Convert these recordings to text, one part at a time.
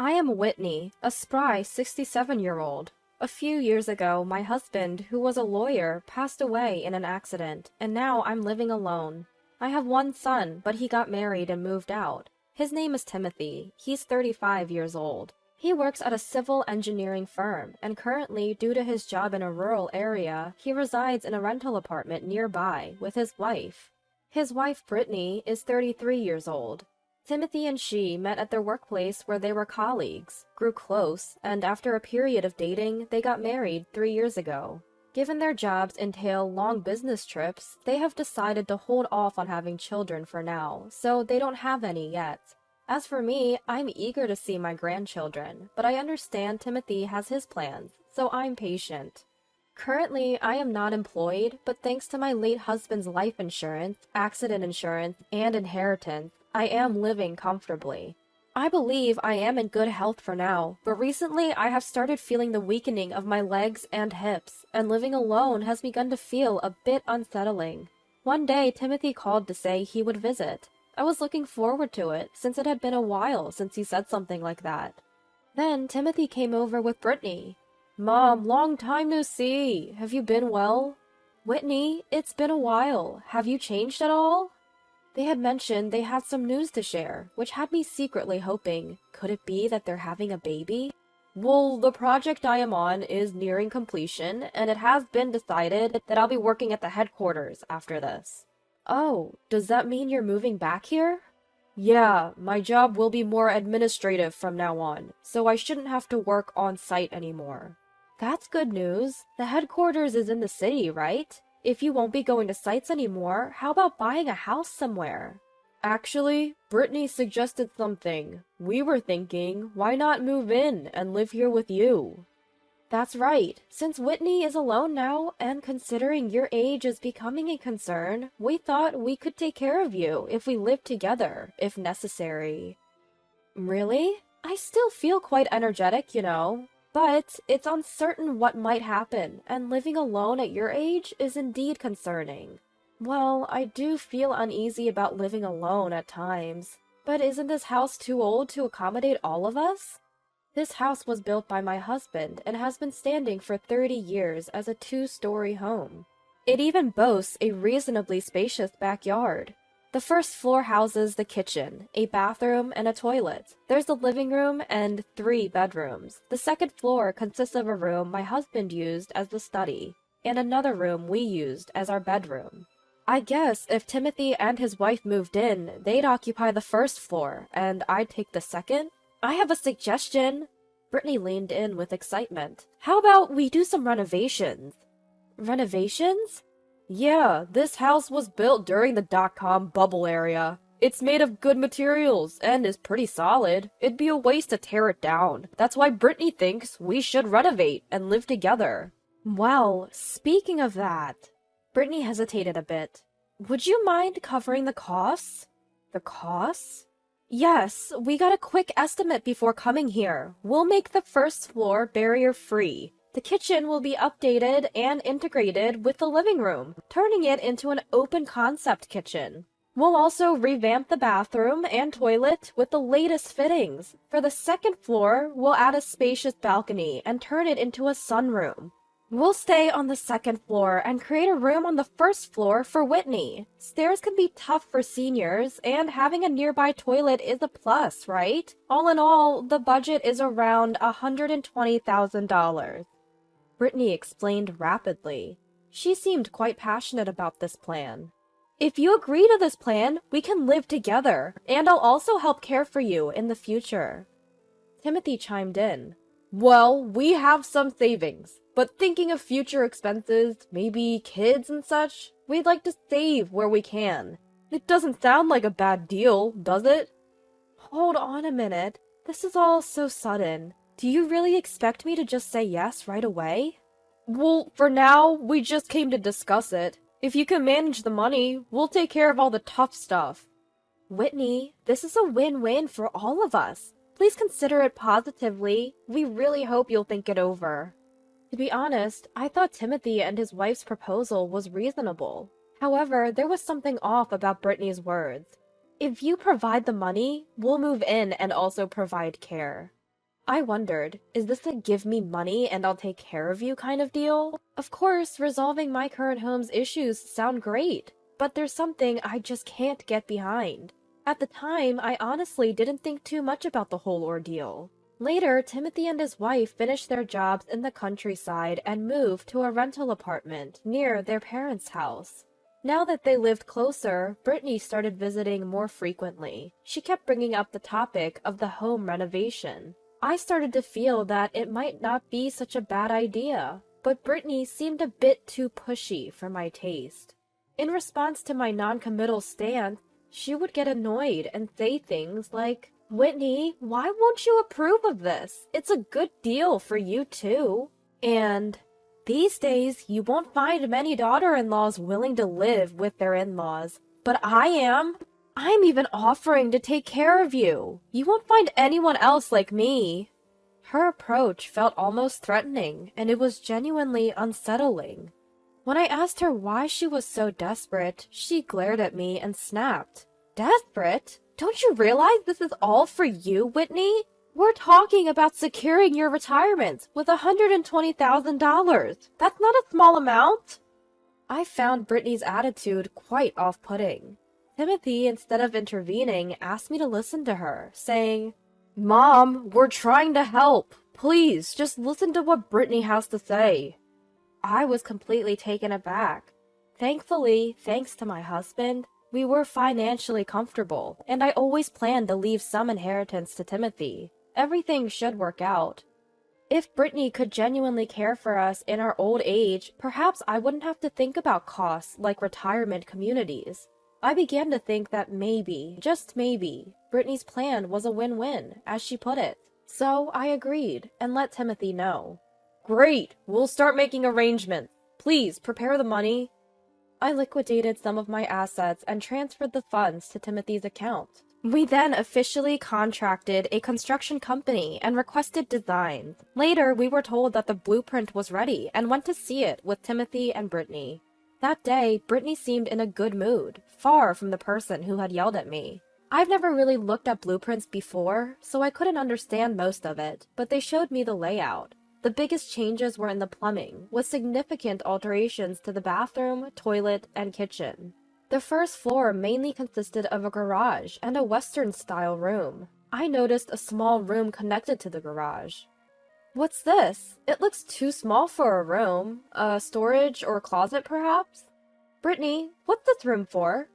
I am Whitney, a spry 67-year-old. A few years ago, my husband, who was a lawyer, passed away in an accident, and now I'm living alone. I have one son, but he got married and moved out. His name is Timothy. He's 35 years old. He works at a civil engineering firm, and currently, due to his job in a rural area, he resides in a rental apartment nearby with his wife. His wife, Brittany, is 33 years old. Timothy and she met at their workplace where they were colleagues, grew close, and after a period of dating, they got married 3 years ago. Given their jobs entail long business trips, they have decided to hold off on having children for now, so they don't have any yet. As for me, I'm eager to see my grandchildren, but I understand Timothy has his plans, so I'm patient. Currently, I am not employed, but thanks to my late husband's life insurance, accident insurance, and inheritance, I am living comfortably. I believe I am in good health for now, but recently I have started feeling the weakening of my legs and hips, and living alone has begun to feel a bit unsettling. One day, Timothy called to say he would visit. I was looking forward to it, since it had been a while since he said something like that. Then, Timothy came over with Brittany. "Mom, long time no see. Have you been well?" "Whitney, it's been a while. Have you changed at all?" They had mentioned they had some news to share, which had me secretly hoping, could it be that they're having a baby? "Well, the project I am on is nearing completion, and it has been decided that I'll be working at the headquarters after this." "Oh, does that mean you're moving back here?" "Yeah, my job will be more administrative from now on, so I shouldn't have to work on site anymore." "That's good news. The headquarters is in the city, right? If you won't be going to sites anymore, how about buying a house somewhere?" "Actually, Brittany suggested something. We were thinking, why not move in and live here with you?" "That's right. Since Whitney is alone now, and considering your age is becoming a concern, we thought we could take care of you if we lived together, if necessary." "Really? I still feel quite energetic, you know. But it's uncertain what might happen, and living alone at your age is indeed concerning." "Well, I do feel uneasy about living alone at times. But isn't this house too old to accommodate all of us?" "This house was built by my husband and has been standing for 30 years as a 2-story home. It even boasts a reasonably spacious backyard. The first floor houses the kitchen, a bathroom, and a toilet. There's the living room and 3 bedrooms. The second floor consists of a room my husband used as the study, and another room we used as our bedroom. I guess if Timothy and his wife moved in, they'd occupy the first floor, and I'd take the second. I have a suggestion." Brittany leaned in with excitement. "How about we do some renovations?" "Renovations?" "Yeah, this house was built during the dot-com bubble area. It's made of good materials and is pretty solid. It'd be a waste to tear it down. That's why Brittany thinks we should renovate and live together." "Well, speaking of that..." Brittany hesitated a bit. "Would you mind covering the costs?" "The costs?" "Yes, we got a quick estimate before coming here. We'll make the first floor barrier-free. The kitchen will be updated and integrated with the living room, turning it into an open-concept kitchen. We'll also revamp the bathroom and toilet with the latest fittings. For the second floor, we'll add a spacious balcony and turn it into a sunroom. We'll stay on the second floor and create a room on the first floor for Whitney. Stairs can be tough for seniors, and having a nearby toilet is a plus, right? All in all, the budget is around $120,000. Brittany explained rapidly. She seemed quite passionate about this plan. "If you agree to this plan, we can live together, and I'll also help care for you in the future." Timothy chimed in. "Well, we have some savings, but thinking of future expenses, maybe kids and such, we'd like to save where we can. It doesn't sound like a bad deal, does it?" "Hold on a minute. This is all so sudden. Do you really expect me to just say yes right away?" "Well, for now, we just came to discuss it. If you can manage the money, we'll take care of all the tough stuff." "Whitney, this is a win-win for all of us. Please consider it positively. We really hope you'll think it over." To be honest, I thought Timothy and his wife's proposal was reasonable. However, there was something off about Brittany's words. "If you provide the money, we'll move in and also provide care." I wondered, is this a give me money and I'll take care of you kind of deal? Of course, resolving my current home's issues sound great, but there's something I just can't get behind. At the time, I honestly didn't think too much about the whole ordeal. Later, Timothy and his wife finished their jobs in the countryside and moved to a rental apartment near their parents' house. Now that they lived closer, Brittany started visiting more frequently. She kept bringing up the topic of the home renovation. I started to feel that it might not be such a bad idea, but Brittany seemed a bit too pushy for my taste. In response to my non-committal stance, she would get annoyed and say things like, "Whitney, why won't you approve of this? It's a good deal for you too." And, "These days, you won't find many daughter-in-laws willing to live with their in-laws, but I am. I'm even offering to take care of you. You won't find anyone else like me." Her approach felt almost threatening, and it was genuinely unsettling. When I asked her why she was so desperate, she glared at me and snapped. "Desperate? Don't you realize this is all for you, Whitney? We're talking about securing your retirement with $120,000. That's not a small amount." I found Brittany's attitude quite off-putting. Timothy, instead of intervening, asked me to listen to her, saying, "Mom, we're trying to help. Please, just listen to what Brittany has to say." I was completely taken aback. Thankfully, thanks to my husband, we were financially comfortable, and I always planned to leave some inheritance to Timothy. Everything should work out. If Brittany could genuinely care for us in our old age, perhaps I wouldn't have to think about costs like retirement communities. I began to think that maybe, just maybe, Brittany's plan was a win-win, as she put it. So I agreed and let Timothy know. "Great! We'll start making arrangements. Please prepare the money." I liquidated some of my assets and transferred the funds to Timothy's account. We then officially contracted a construction company and requested designs. Later, we were told that the blueprint was ready and went to see it with Timothy and Brittany. That day, Brittany seemed in a good mood, far from the person who had yelled at me. I've never really looked at blueprints before, so I couldn't understand most of it, but they showed me the layout. The biggest changes were in the plumbing, with significant alterations to the bathroom, toilet, and kitchen. The first floor mainly consisted of a garage and a Western-style room. I noticed a small room connected to the garage. "What's this? It looks too small for a room. A storage or closet, perhaps?" "Brittany, what's this room for?"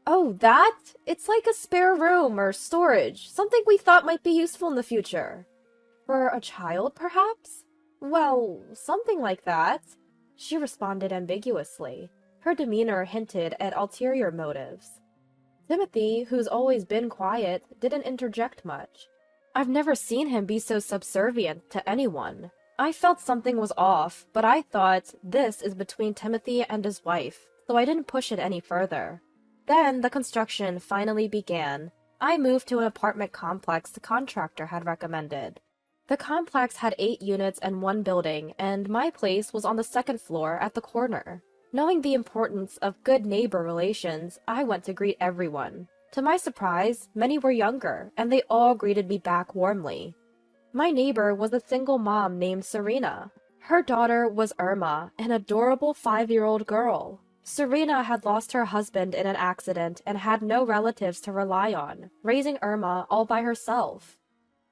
"Oh, that? It's like a spare room or storage, something we thought might be useful in the future." "For a child, perhaps?" "Well, something like that," she responded ambiguously. Her demeanor hinted at ulterior motives. Timothy, who's always been quiet, didn't interject much. I've never seen him be so subservient to anyone. I felt something was off, but I thought this is between Timothy and his wife, so I didn't push it any further. Then the construction finally began. I moved to an apartment complex the contractor had recommended. The complex had 8 units and 1 building, and my place was on the second floor at the corner. Knowing the importance of good neighbor relations, I went to greet everyone. To my surprise, many were younger, and they all greeted me back warmly. My neighbor was a single mom named Serena. Her daughter was Irma, an adorable 5-year-old girl. Serena had lost her husband in an accident and had no relatives to rely on, raising Irma all by herself.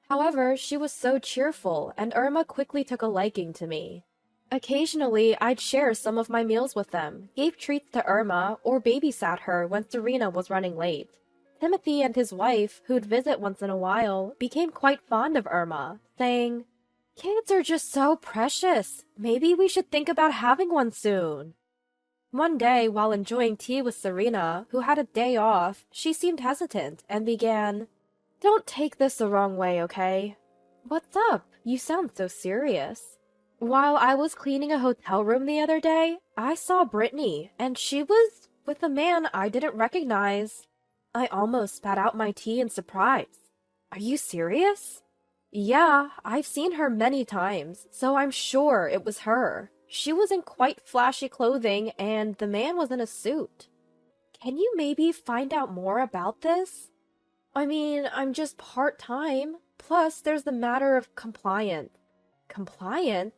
However, she was so cheerful, and Irma quickly took a liking to me. Occasionally, I'd share some of my meals with them, gave treats to Irma, or babysat her when Serena was running late. Timothy and his wife, who'd visit once in a while, became quite fond of Irma, saying, "Kids are just so precious. Maybe we should think about having one soon." One day, while enjoying tea with Serena, who had a day off, she seemed hesitant and began, "Don't take this the wrong way, okay?" "What's up? You sound so serious." "While I was cleaning a hotel room the other day, I saw Brittany, and she was with a man I didn't recognize." I almost spat out my tea in surprise. "Are you serious?" "Yeah, I've seen her many times, so I'm sure it was her. She was in quite flashy clothing, and the man was in a suit." "Can you maybe find out more about this?" "I mean, I'm just part-time." Plus, there's the matter of compliance. Compliance?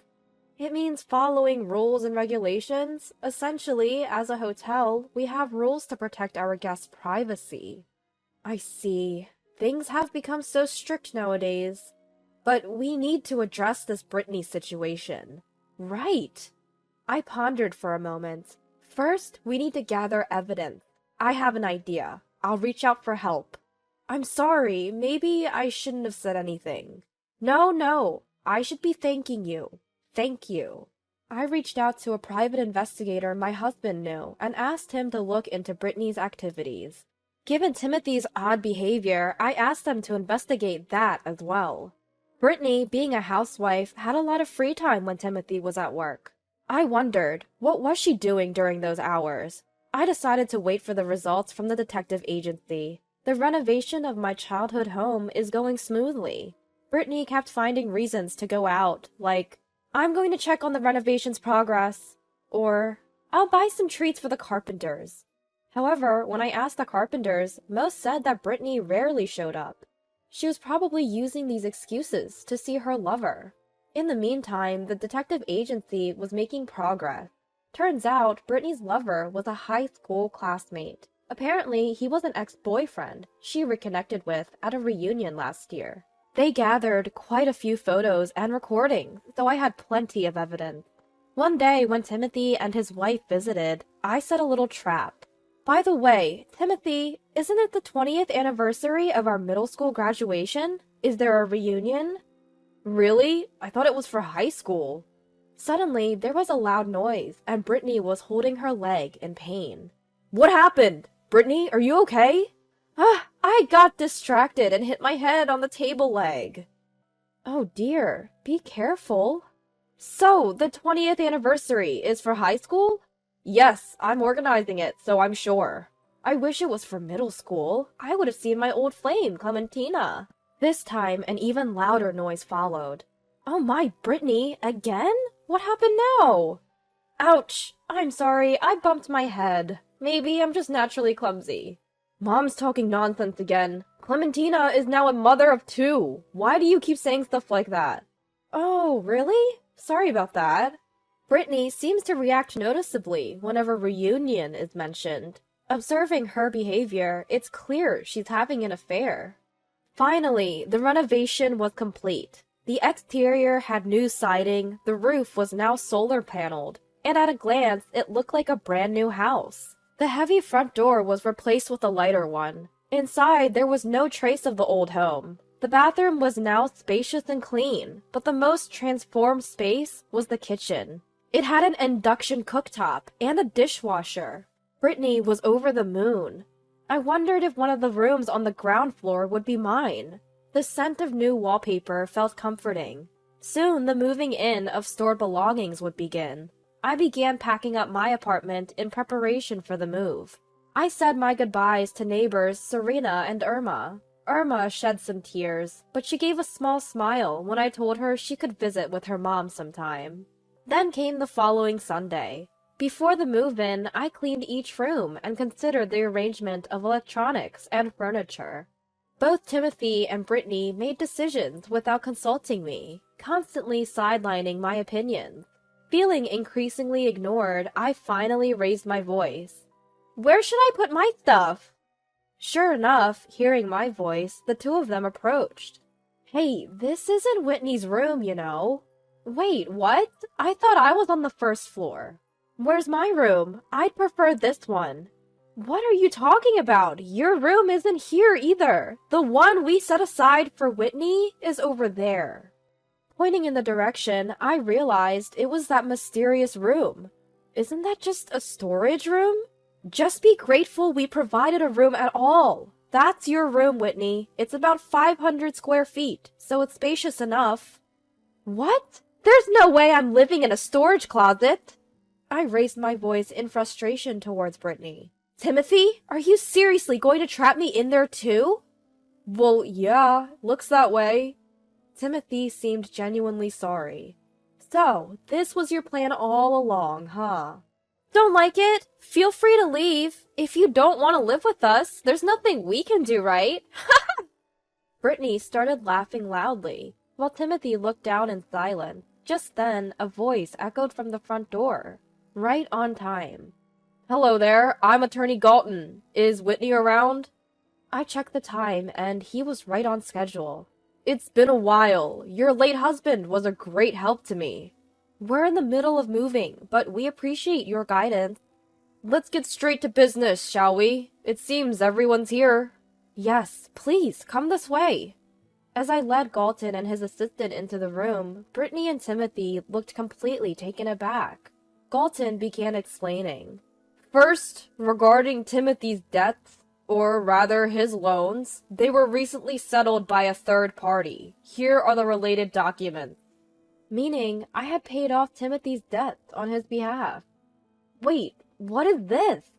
It means following rules and regulations. Essentially, as a hotel, we have rules to protect our guests' privacy. I see. Things have become so strict nowadays. But we need to address this Brittany situation. Right. I pondered for a moment. First, we need to gather evidence. I have an idea. I'll reach out for help. I'm sorry, maybe I shouldn't have said anything. No, I should be thanking you. Thank you. I reached out to a private investigator my husband knew and asked him to look into Brittany's activities. Given Timothy's odd behavior, I asked them to investigate that as well. Brittany, being a housewife, had a lot of free time when Timothy was at work. I wondered, what was she doing during those hours? I decided to wait for the results from the detective agency. The renovation of my childhood home is going smoothly. Brittany kept finding reasons to go out, like, I'm going to check on the renovation's progress, or I'll buy some treats for the Carpenters. However, when I asked the Carpenters, most said that Brittany rarely showed up. She was probably using these excuses to see her lover. In the meantime, the detective agency was making progress. Turns out, Brittany's lover was a high school classmate. Apparently, he was an ex-boyfriend she reconnected with at a reunion last year. They gathered quite a few photos and recordings, so I had plenty of evidence. One day, when Timothy and his wife visited, I set a little trap. By the way, Timothy, isn't it the 20th anniversary of our middle school graduation? Is there a reunion? Really? I thought it was for high school. Suddenly, there was a loud noise, and Brittany was holding her leg in pain. What happened? Brittany, are you okay? I got distracted and hit my head on the table leg. Oh dear, be careful. So, the 20th anniversary is for high school? Yes, I'm organizing it, so I'm sure. I wish it was for middle school. I would have seen my old flame, Clementina. This time, an even louder noise followed. Oh my, Brittany, again? What happened now? Ouch, I'm sorry, I bumped my head. Maybe I'm just naturally clumsy. Mom's talking nonsense again. Clementina is now a mother of 2. Why do you keep saying stuff like that? Oh, really? Sorry about that. Brittany seems to react noticeably whenever reunion is mentioned. Observing her behavior, it's clear she's having an affair. Finally, the renovation was complete. The exterior had new siding, the roof was now solar paneled, and at a glance, it looked like a brand new house. The heavy front door was replaced with a lighter one. Inside, there was no trace of the old home. The bathroom was now spacious and clean, but the most transformed space was the kitchen. It had an induction cooktop and a dishwasher. Brittany was over the moon. I wondered if one of the rooms on the ground floor would be mine. The scent of new wallpaper felt comforting. Soon the moving in of stored belongings would begin. I began packing up my apartment in preparation for the move. I said my goodbyes to neighbors Serena and Irma. Irma shed some tears, but she gave a small smile when I told her she could visit with her mom sometime. Then came the following Sunday. Before the move-in, I cleaned each room and considered the arrangement of electronics and furniture. Both Timothy and Brittany made decisions without consulting me, constantly sidelining my opinions. Feeling increasingly ignored, I finally raised my voice. Where should I put my stuff? Sure enough, hearing my voice, the two of them approached. Hey, this isn't Whitney's room, you know. Wait, what? I thought I was on the first floor. Where's my room? I'd prefer this one. What are you talking about? Your room isn't here either. The one we set aside for Whitney is over there. Pointing in the direction, I realized it was that mysterious room. Isn't that just a storage room? Just be grateful we provided a room at all. That's your room, Whitney. It's about 500 square feet, so it's spacious enough. What? There's no way I'm living in a storage closet. I raised my voice in frustration towards Brittany. Timothy, are you seriously going to trap me in there too? Well, yeah, looks that way. Timothy seemed genuinely sorry. So, this was your plan all along, huh? Don't like it? Feel free to leave. If you don't want to live with us, there's nothing we can do, right? Brittany started laughing loudly, while Timothy looked down in silence. Just then, a voice echoed from the front door. Right on time. "Hello there, I'm Attorney Galton. Is Whitney around?" I checked the time, and he was right on schedule. "It's been a while. Your late husband was a great help to me." "We're in the middle of moving, but we appreciate your guidance." "Let's get straight to business, shall we? It seems everyone's here." "Yes, please, come this way." As I led Galton and his assistant into the room, Brittany and Timothy looked completely taken aback. Galton began explaining. "First, regarding Timothy's debts, or rather his loans, they were recently settled by a third party. Here are the related documents." Meaning, I had paid off Timothy's debts on his behalf. "Wait, what is this?"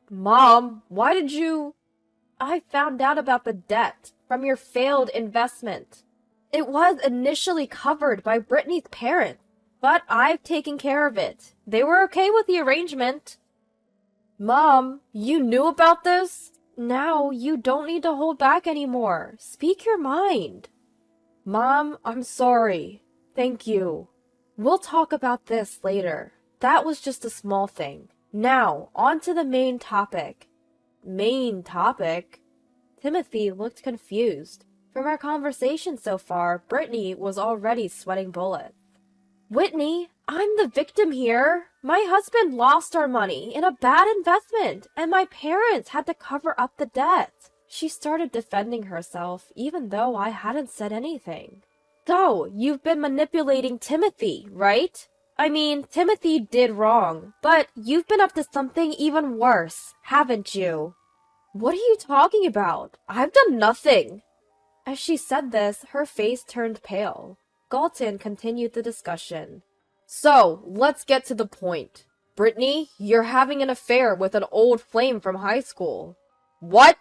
"Mom, why did you—" "I found out about the debt from your failed investment. It was initially covered by Brittany's parents, but I've taken care of it. They were okay with the arrangement." "Mom, you knew about this?" "Now you don't need to hold back anymore. Speak your mind." "Mom, I'm sorry. Thank you. We'll talk about this later. That was just a small thing. Now, on to the main topic." "Main topic?" Timothy looked confused. From our conversation so far, Brittany was already sweating bullets. "Whitney, I'm the victim here. My husband lost our money in a bad investment, and my parents had to cover up the debt." She started defending herself, even though I hadn't said anything. "So, you've been manipulating Timothy, right? I mean, Timothy did wrong, but you've been up to something even worse, haven't you?" "What are you talking about? I've done nothing." As she said this, her face turned pale. Galton continued the discussion. "So, let's get to the point. Brittany, you're having an affair with an old flame from high school." "What?"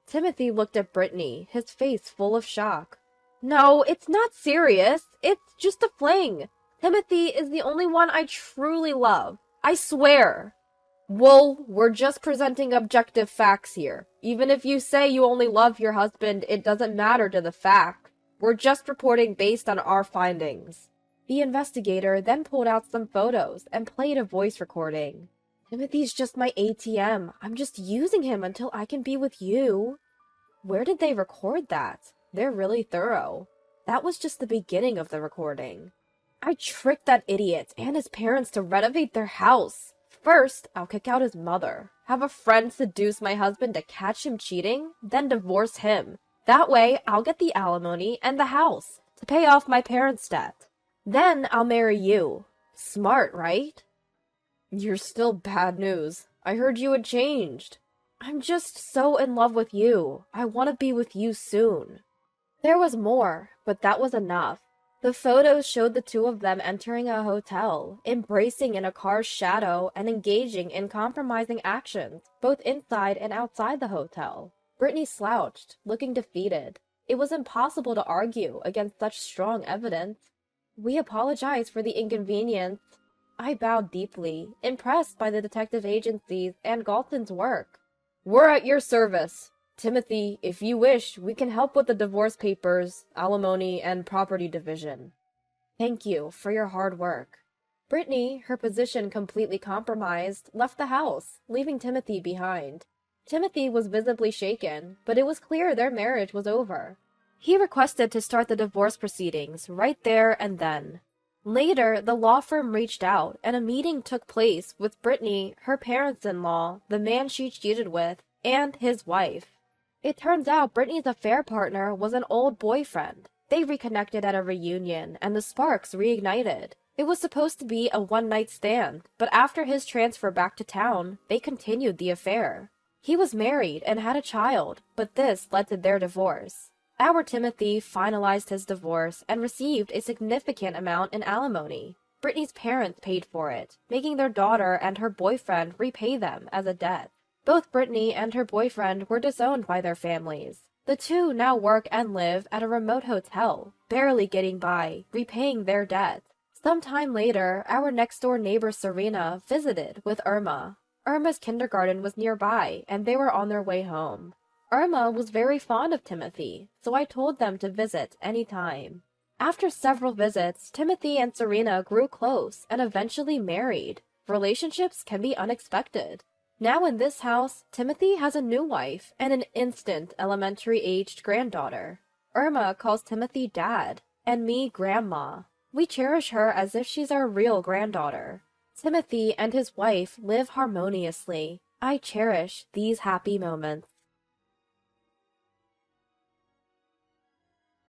Timothy looked at Brittany, his face full of shock. "No, it's not serious. It's just a fling. Timothy is the only one I truly love. I swear." "Well, we're just presenting objective facts here. Even if you say you only love your husband, it doesn't matter to the fact. We're just reporting based on our findings." The investigator then pulled out some photos and played a voice recording. "Timothy's just my ATM. I'm just using him until I can be with you." Where did they record that? They're really thorough. That was just the beginning of the recording. "I tricked that idiot and his parents to renovate their house. First, I'll kick out his mother, have a friend seduce my husband to catch him cheating, then divorce him. That way, I'll get the alimony and the house to pay off my parents' debt. Then I'll marry you. Smart, right?" "You're still bad news. I heard you had changed." "I'm just so in love with you. I want to be with you soon." There was more, but that was enough. The photos showed the two of them entering a hotel, embracing in a car's shadow, and engaging in compromising actions, both inside and outside the hotel. Brittany slouched, looking defeated. It was impossible to argue against such strong evidence. "We apologize for the inconvenience." I bowed deeply, impressed by the detective agencies and Galton's work. "We're at your service. Timothy, if you wish, we can help with the divorce papers, alimony, and property division." "Thank you for your hard work." Brittany, her position completely compromised, left the house, leaving Timothy behind. Timothy was visibly shaken, but it was clear their marriage was over. He requested to start the divorce proceedings right there and then. Later, the law firm reached out, and a meeting took place with Brittany, her parents-in-law, the man she cheated with, and his wife. It turns out Brittany's affair partner was an old boyfriend. They reconnected at a reunion, and the sparks reignited. It was supposed to be a one-night stand, but after his transfer back to town, they continued the affair. He was married and had a child, but this led to their divorce. Our Timothy finalized his divorce and received a significant amount in alimony. Brittany's parents paid for it, making their daughter and her boyfriend repay them as a debt. Both Brittany and her boyfriend were disowned by their families. The two now work and live at a remote hotel, barely getting by, repaying their debt. Sometime later, our next-door neighbor Serena visited with Irma. Irma's kindergarten was nearby, and they were on their way home. Irma was very fond of Timothy, so I told them to visit any time. After several visits, Timothy and Serena grew close and eventually married. Relationships can be unexpected. Now in this house, Timothy has a new wife and an instant elementary-aged granddaughter. Irma calls Timothy Dad, and me Grandma. We cherish her as if she's our real granddaughter. Timothy and his wife live harmoniously. I cherish these happy moments.